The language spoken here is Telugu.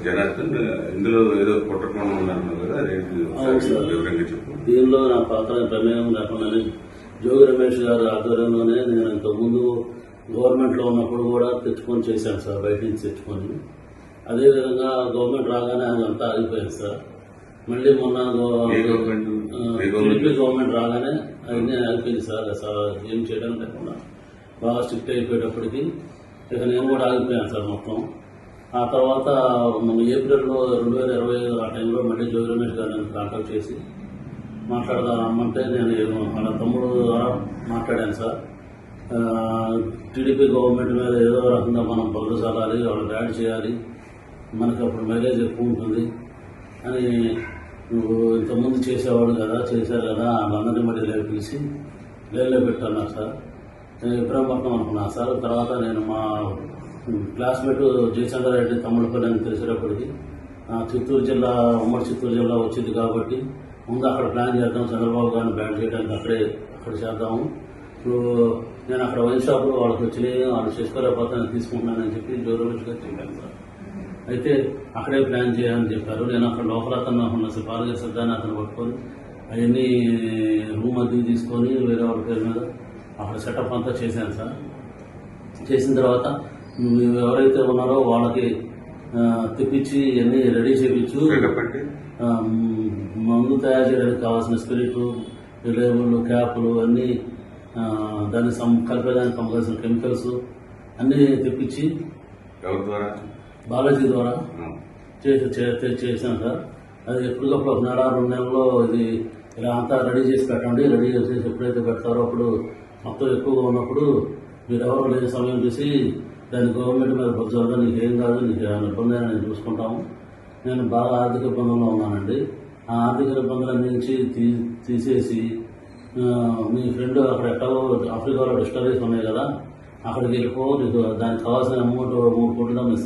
జనార్దన్, ఇందులో ఏదో కుట్రకోణం ఉన్నారు కదా, వివరంగా చెప్పు. దీనిలో నా పాత్ర ప్రమేయం లేకుండానే జోగి రమేష్ గారి ఆధ్వర్యంలోనే నేను ఇంతకుముందు గవర్నమెంట్లో ఉన్నప్పుడు కూడా తెచ్చుకొని చేశాను సార్, బయట నుంచి తెచ్చుకొని. అదేవిధంగా గవర్నమెంట్ రాగానే అదంతా ఆగిపోయింది సార్. మళ్ళీ మొన్న టీడీపీ గవర్నమెంట్ రాగానే అవన్నీ ఆగిపోయింది సార్. ఏం చేయడం లేకుండా బాగా స్ట్రిక్ట్ అయిపోయేటప్పటికి ఇక నేను కూడా ఆగిపోయాను సార్ మొత్తం. ఆ తర్వాత మన ఏప్రిల్లో 2025 ఆ టైంలో మళ్ళీ జోగి రమేష్ గారు నన్ను కాంటాక్ట్ చేసి మాట్లాడదాం రమ్మంటే నేను వాళ్ళ తమ్ముడు ద్వారా మాట్లాడాను సార్. టీడీపీ గవర్నమెంట్ మీద ఏదో రకంగా మనం బదులు చల్లాలి, వాళ్ళకి యాడ్ చేయాలి, మనకి అప్పుడు మైలేజ్ ఎక్కువ ఉంటుంది అని నువ్వు ఇంతకుముందు చేసేవాడు కదా, చేశారు కదా, వాళ్ళందరినీ మళ్ళీ పిలిచి లైన్లో పెట్టన్నారు సార్. నేను ఇబ్రాహీంపట్నం అనుకున్నాను సార్. తర్వాత నేను మా క్లాస్మేట్ జయచంద్రారెడ్డి తమ్ముళ్ళపల్లి అని తెలిసేటప్పటికి చిత్తూరు జిల్లా, ఉమ్మడి చిత్తూరు జిల్లా వచ్చింది కాబట్టి ముందు అక్కడ ప్లాన్ చేద్దాం, చంద్రబాబు గారిని బ్యాన్ చేయడానికి అక్కడ చేద్దాము. ఇప్పుడు నేను అక్కడ వైన్ షాపులో వాళ్ళకి వచ్చినాయి, వాళ్ళు చేసుకోలేకపోతే నేను తీసుకుంటున్నానని చెప్పి జోగి రమేష్ గారు చెప్పాను సార్. అయితే అక్కడే ప్లాన్ చేయాలని చెప్పారు. నేను అక్కడ లోపల అతను ఉన్న పాలగర్ సిద్ధాన్ని అతను పట్టుకొని అవన్నీ రూమ్ అద్దెకి తీసుకొని వేరే వాళ్ళ పేరు మీద అక్కడ సెటప్ అంతా చేశాను సార్. చేసిన తర్వాత ఎవరైతే ఉన్నారో వాళ్ళకి తెప్పించి అన్నీ రెడీ చేయించు, మందు తయారు చేయడానికి కావాల్సిన స్పిరిట్, లేబుల్, క్యాపులు అన్నీ, దాన్ని కలిపేదానికి కావాల్సిన కెమికల్స్ అన్నీ తెప్పించి బాలాజీ ద్వారా చేశాను సార్. అది ఎప్పటికప్పుడు 1 నెల 2 నెలల్లో ఇది ఇలా అంతా రెడీ చేసి పెట్టండి. రెడీ చేసి ఎప్పుడైతే పెడతారో అప్పుడు మొత్తం ఎక్కువగా ఉన్నప్పుడు మీరు ఎవరు లేని సమయం చూసి దాన్ని గవర్నమెంట్ మీద బొజ్జాలి, నీకు ఏం కాదు, నీకు ఏమైనా ఇబ్బంది అయినా నేను చూసుకుంటాము. నేను బాగా ఆర్థిక ఇబ్బందుల్లో ఉన్నానండి. ఆ ఆర్థిక ఇబ్బందులన్నీ నుంచి తీసేసి మీ ఫ్రెండ్ అక్కడ ఎట్టవో ఆఫ్రికాలో డిస్టరీస్ ఉన్నాయి కదా, అక్కడికి వెళ్ళిపో, నీకు దానికి కావాల్సిన అమౌంట్ 3 కోట్లుగా మీరు